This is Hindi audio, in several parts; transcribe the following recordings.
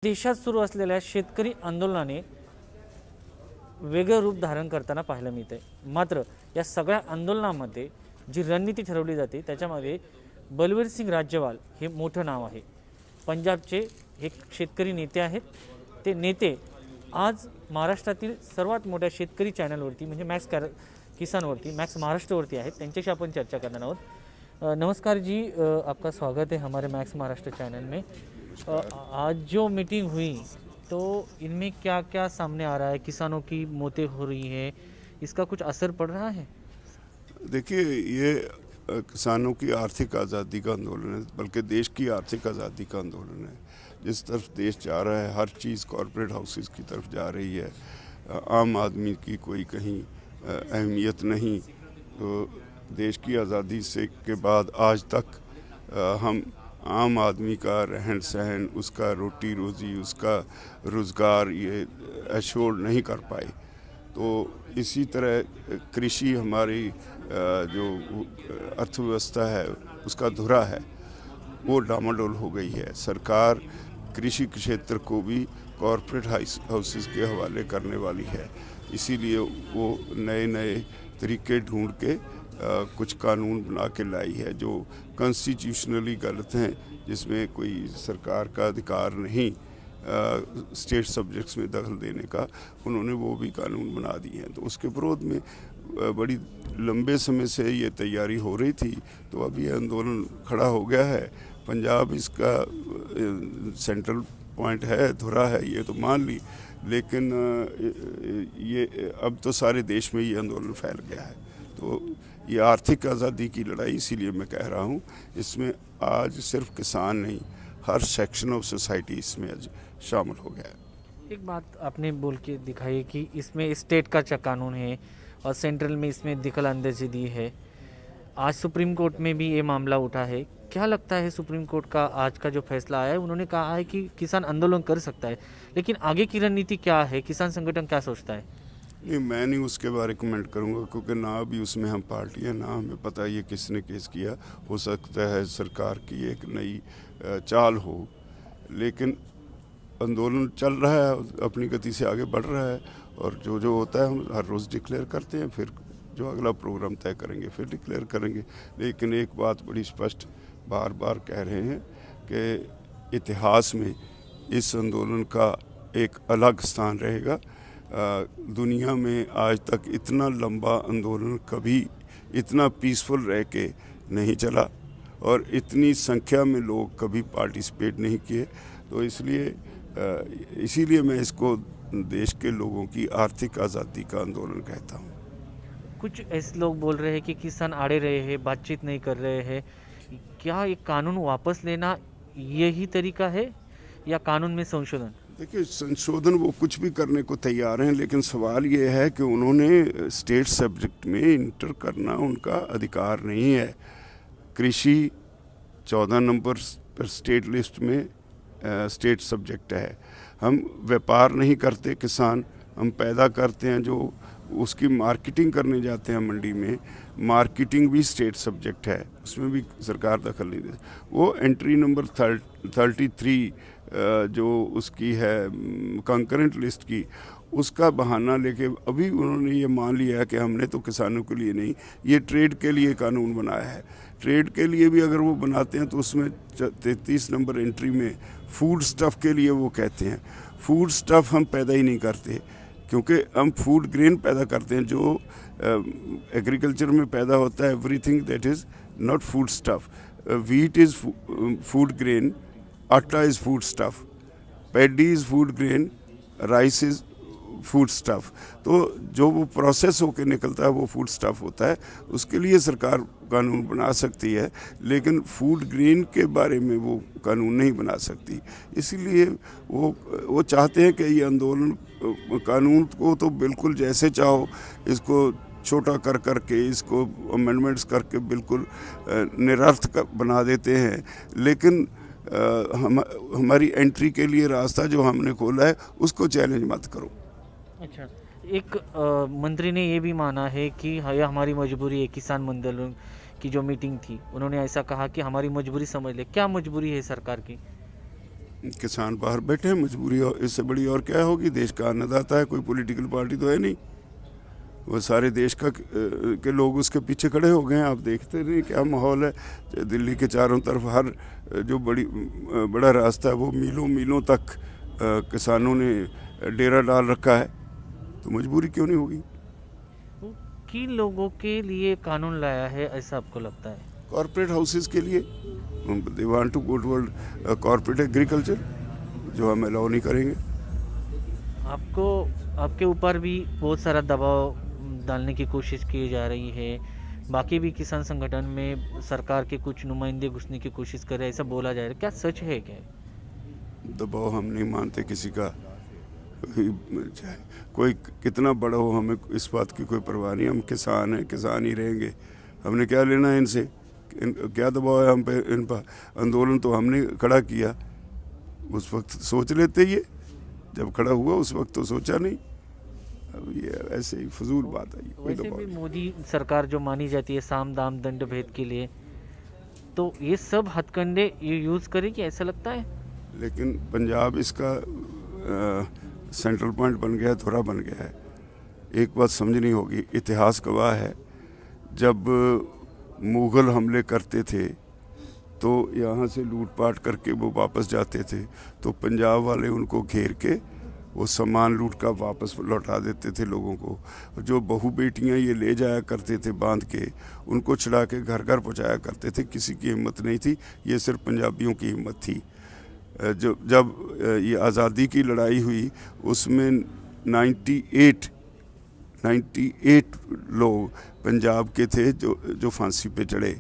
देशात सुरू असलेल्या शेतकरी आंदोलनाने वेगळं रूप धारण करताना पाहायला मिळते। मात्र या सगळ्या आंदोलनामध्ये जी रणनीती ठरवली जाते त्याच्यामध्ये बलवीर सिंग राज्यवाल हे मोठं नाव आहे। पंजाबचे एक शेतकरी नेते आहेत। ते नेते आज महाराष्ट्रातील सर्वात मोठ्या शेतकरी चॅनलवरती म्हणजे मॅक्स किसानवरती मॅक्स महाराष्ट्रवरती आहेत। त्यांच्याशी आपण चर्चा करणार आहोत। नमस्कार जी, आपका स्वागत है हमारे मैक्स महाराष्ट्र चैनल में। आज जो मीटिंग हुई तो इनमें क्या क्या सामने आ रहा है? किसानों की मौतें हो रही है, इसका कुछ असर पड़ रहा है? देखिए, ये किसानों की आर्थिक आज़ादी का आंदोलन है, बल्कि देश की आर्थिक आज़ादी का आंदोलन है। जिस तरफ देश जा रहा है, हर चीज़ कॉरपोरेट हाउसेस की तरफ जा रही है। आम आदमी की कोई कहीं अहमियत नहीं। तो देश की आज़ादी से के बाद आज तक हम आम आदमी का रहन सहन, उसका रोटी रोज़ी, उसका रोज़गार ये एश्योर नहीं कर पाए। तो इसी तरह कृषि हमारी जो अर्थव्यवस्था है उसका धुरा है, वो डामाडोल हो गई है। सरकार कृषि क्षेत्र को भी कॉरपोरेट हाउसेस के हवाले करने वाली है। इसीलिए वो नए नए तरीके ढूंढ के कुछ कानून बना के लाई है जो कॉन्स्टिट्यूशनली गलत हैं, जिसमें कोई सरकार का अधिकार नहीं स्टेट सब्जेक्ट्स में दखल देने का। उन्होंने वो भी कानून बना दिए हैं। तो उसके विरोध में बड़ी लंबे समय से ये तैयारी हो रही थी। तो अब ये आंदोलन खड़ा हो गया है। पंजाब इसका सेंट्रल पॉइंट है, धुरा है, ये तो मान ली। लेकिन ये अब तो सारे देश में ये आंदोलन फैल गया है। तो ये आर्थिक आज़ादी की लड़ाई, इसीलिए मैं कह रहा हूँ, इसमें आज सिर्फ किसान नहीं, हर सेक्शन ऑफ सोसाइटी इसमें आज शामिल हो गया है। एक बात आपने बोल के दिखाई कि इसमें स्टेट का कानून है और सेंट्रल में इसमें दखल अंदाजी दी है। आज सुप्रीम कोर्ट में भी ये मामला उठा है। क्या लगता है सुप्रीम कोर्ट का आज का जो फैसला आया है? उन्होंने कहा है कि किसान आंदोलन कर सकता है, लेकिन आगे की रणनीति क्या है? किसान संगठन क्या सोचता है? नहीं, मैं नहीं उसके बारे कमेंट करूंगा, क्योंकि ना भी उसमें हम पार्टी है, ना हमें पता ये किसने केस किया। हो सकता है सरकार की एक नई चाल हो, लेकिन आंदोलन चल रहा है, अपनी गति से आगे बढ़ रहा है। और जो जो होता है हम हर रोज़ डिक्लेयर करते हैं, फिर जो अगला प्रोग्राम तय करेंगे फिर डिक्लेयर करेंगे। लेकिन एक बात बड़ी स्पष्ट बार बार कह रहे हैं कि इतिहास में इस आंदोलन का एक अलग स्थान रहेगा। दुनिया में आज तक इतना लंबा आंदोलन कभी इतना पीसफुल रह के नहीं चला, और इतनी संख्या में लोग कभी पार्टिसिपेट नहीं किए। तो इसीलिए मैं इसको देश के लोगों की आर्थिक आज़ादी का आंदोलन कहता हूँ। कुछ ऐसे लोग बोल रहे हैं कि किसान आड़े रहे हैं, बातचीत नहीं कर रहे हैं। क्या ये कानून वापस लेना यही तरीका है या कानून में संशोधन? देखिए, संशोधन वो कुछ भी करने को तैयार हैं, लेकिन सवाल ये है कि उन्होंने स्टेट सब्जेक्ट में इंटर करना उनका अधिकार नहीं है। कृषि 14 नंबर पर स्टेट लिस्ट में स्टेट सब्जेक्ट है। हम व्यापार नहीं करते, किसान हम पैदा करते हैं, जो उसकी मार्केटिंग करने जाते हैं मंडी में, मार्केटिंग भी स्टेट सब्जेक्ट है, उसमें भी सरकार दखल नहीं देती। वो एंट्री नंबर 33 जो उसकी है कंकरेंट लिस्ट की, उसका बहाना लेके अभी उन्होंने ये मान लिया है कि हमने तो किसानों के लिए नहीं, ये ट्रेड के लिए कानून बनाया है। ट्रेड के लिए भी अगर वो बनाते हैं तो उसमें 33 नंबर एंट्री में फूड स्टफ़ के लिए वो कहते हैं। फूड स्टफ़ हम पैदा ही नहीं करते, क्योंकि हम फूड ग्रेन पैदा करते हैं। जो एग्रीकल्चर में पैदा होता है, everything that is not food stuff. Wheat is food grain, atta is food stuff, paddy is food grain, rice is food stuff. तो जो वो प्रोसेस होकर निकलता है वो फूड स्टफ़ होता है। उसके लिए सरकार कानून बना सकती है, लेकिन फूड ग्रेन के बारे में वो कानून नहीं बना सकती। इसीलिए वो चाहते हैं कि ये आंदोलन कानून को तो बिल्कुल जैसे चाहो इसको छोटा कर करके, इसको अमेंडमेंट्स करके बिल्कुल निरर्थ बना देते हैं। लेकिन हमारी एंट्री के लिए रास्ता जो हमने खोला है उसको चैलेंज मत करो। अच्छा, एक मंत्री ने ये भी माना है कि यह हमारी मजबूरी है। किसान आंदोलन की जो मीटिंग थी, उन्होंने ऐसा कहा कि हमारी मजबूरी समझ ले। क्या मजबूरी है सरकार की? किसान बाहर बैठे हैं, मजबूरी और इससे बड़ी और क्या होगी। देश का अन्नदाता है, कोई पॉलिटिकल पार्टी तो है नहीं। वो सारे देश के लोग उसके पीछे खड़े हो गए हैं। आप देखते नहीं क्या माहौल है। दिल्ली के चारों तरफ हर जो बड़ा रास्ता है वो मीलों मीलों तक किसानों ने डेरा डाल रखा है। तो मजबूरी क्यों नहीं होगी। वो किन लोगों के लिए कानून लाया है ऐसा आपको लगता है? कॉरपोरेट हाउसेस के लिए they want to go toward corporate agriculture, जो हम अलाउ नहीं करेंगे। आपके ऊपर भी बहुत सारा दबाव डालने की कोशिश की जा रही है। बाकी भी किसान संगठन में सरकार के कुछ नुमाइंदे घुसने की कोशिश कर रहे हैं, ऐसा बोला जा रहा है। क्या सच है क्या? दबाव हम नहीं मानते किसी का। कोई कितना बड़ा हो, हमें इस बात की कोई परवाह नहीं। हम किसान हैं, किसान ही रहेंगे। हमने क्या लेना है इनसे? क्या दबाव है हम पे? इन पर आंदोलन तो हमने खड़ा किया। उस वक्त सोच लेते ये, जब खड़ा हुआ उस वक्त तो सोचा नहीं। अब ये ऐसे ही फजूल बात है। कोई वैसे दबाव भी नहीं। मोदी सरकार जो मानी जाती है साम दाम दंड भेद के लिए, तो ये सब हथकंडे ये यूज़ करेगी ऐसा लगता है? लेकिन पंजाब इसका सेंट्रल पॉइंट बन गया है, धुरा बन गया है। एक बात समझनी होगी, इतिहास गवाह है, जब मुग़ल हमले करते थे तो यहाँ से लूटपाट करके वो वापस जाते थे, तो पंजाब वाले उनको घेर के वो सामान लूट का वापस लौटा देते थे लोगों को। जो बहू बेटियाँ ये ले जाया करते थे बांध के, उनको चढ़ा के घर घर पहुँचाया करते थे। किसी की हिम्मत नहीं थी, ये सिर्फ पंजाबियों की हिम्मत थी। जब ये आज़ादी की लड़ाई हुई उसमें 98 लोग पंजाब के थे जो फांसी पे चढ़े।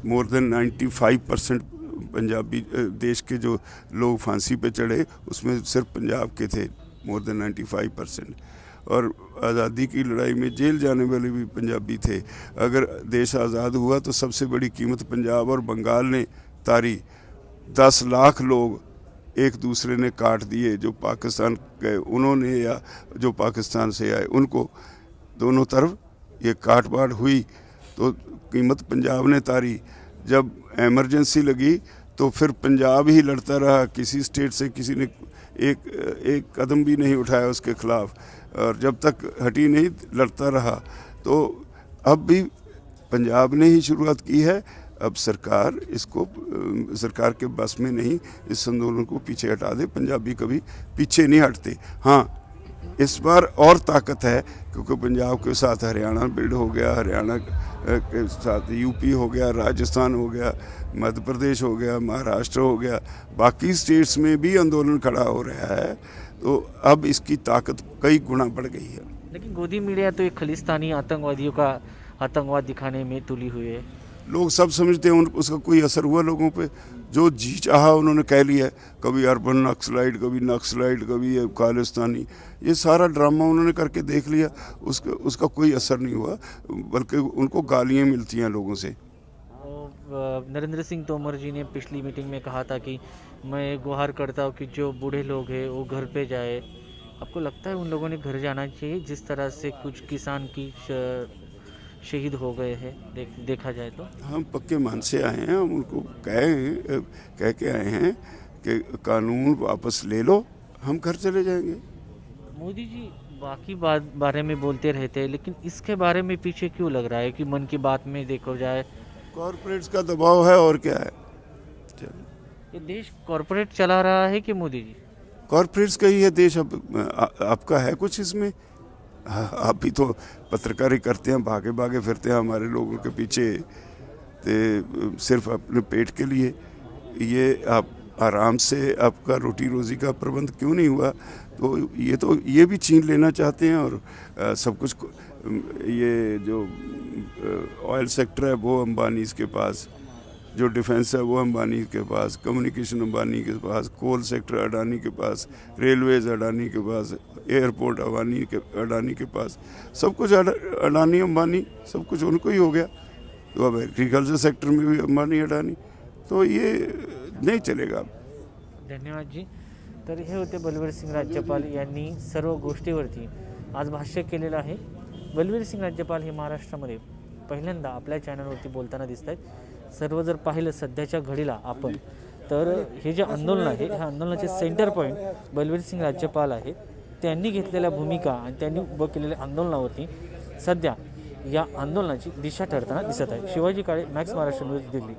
मोर देन 95% पंजाबी देश के जो लोग फांसी पे चढ़े उसमें सिर्फ पंजाब के थे, मोर देन 95%। और आज़ादी की लड़ाई में जेल जाने वाले भी पंजाबी थे। अगर देश आज़ाद हुआ तो सबसे बड़ी कीमत पंजाब और बंगाल ने तारी। 10 लाख लोग एक दूसरे ने काट दिए, जो पाकिस्तान गए उन्होंने या जो पाकिस्तान से आए उनको। दोनों तरफ ये काट बाट हुई तो कीमत पंजाब ने तारी। जब एमरजेंसी लगी तो फिर पंजाब ही लड़ता रहा। किसी स्टेट से किसी ने एक कदम भी नहीं उठाया उसके खिलाफ, और जब तक हटी नहीं लड़ता रहा। तो अब भी पंजाब ने ही शुरुआत की है। अब सरकार सरकार के बस में नहीं इस आंदोलन को पीछे हटा दे। पंजाबी कभी पीछे नहीं हटते। हाँ, इस बार और ताकत है क्योंकि पंजाब के साथ हरियाणा बिल्ड हो गया, हरियाणा के साथ यूपी हो गया, राजस्थान हो गया, मध्य प्रदेश हो गया, महाराष्ट्र हो गया। बाकी स्टेट्स में भी आंदोलन खड़ा हो रहा है, तो अब इसकी ताकत कई गुना बढ़ गई है। लेकिन गोदी मीडिया तो एक खालिस्तानी आतंकवादियों का आतंकवाद दिखाने में तुली हुई है। लोग सब समझते हैं उसका कोई असर हुआ लोगों पे? जो जी चाहा उन्होंने कह लिया। कभी अर्बन नक्सलाइट, कभी ये खालिस्तानी, ये सारा ड्रामा उन्होंने करके देख लिया। उसका कोई असर नहीं हुआ, बल्कि उनको गालियाँ मिलती हैं लोगों से। नरेंद्र सिंह तोमर जी ने पिछली मीटिंग में कहा था कि मैं गुहार करता हूँ कि जो बूढ़े लोग हैं वो घर पे जाए। आपको लगता है उन लोगों ने घर जाना चाहिए जिस तरह से कुछ किसान की शहीद हो गए हैं देखा जाए तो? हम पक्के मन से आए हैं। हम उनको कह के आए हैं कि कानून वापस ले लो, हम घर चले जाएंगे। मोदी जी बाकी बारे में बोलते रहते हैं, लेकिन इसके बारे में पीछे क्यों लग रहा है कि मन की बात में देखो जाए कॉरपोरेट्स का दबाव है और क्या है। ये देश कॉरपोरेट चला रहा है कि मोदी जी? कॉरपोरेट्स का ही है देश। अब आपका है कुछ इसमें? आप भी तो पत्रकारी करते हैं, भागे फिरते हैं हमारे लोगों के पीछे, तो सिर्फ अपने पेट के लिए। ये आप आराम से आपका रोटी रोज़ी का प्रबंध क्यों नहीं हुआ? तो ये भी छीन लेना चाहते हैं। और सब कुछ ये जो ऑयल सेक्टर है वो अंबानी के पास, जो डिफेंस है वो अंबानी के पास, कम्युनिकेशन अंबानी के पास, कोल सेक्टर अडानी के पास, रेलवेज अडानी के पास, एयरपोर्ट अडानी के पास, सब कुछ अडानी अंबानी, सब कुछ उनको ही हो गया। तो अब एग्रीकल्चर सेक्टर में भी अंबानी अडानी, तो ये नहीं चलेगा। धन्यवाद जी. तर हे होते बलवीरसिंग राज्यपाल यांनी सर्व गोष्टीवरती आज भाष्य केलेलं आहे. बलवीरसिंग राज्यपाल हे महाराष्ट्रामध्ये पहिल्यांदा आपल्या चॅनलवरती बोलताना दिसत आहेत. सर्व जर पाहिलं सध्याच्या घडीला आपण तर हे जे आंदोलन आहे ह्या आंदोलनाचे सेंटर पॉईंट बलवीर सिंग राज्यपाल आहेत. त्यांनी घेतलेल्या भूमिका आणि त्यांनी उभं केलेल्या आंदोलनावरती सध्या या आंदोलनाची दिशा ठरताना दिसत आहे. शिवाजी काळे, मॅक्स महाराष्ट्र न्यूज, दिल्ली.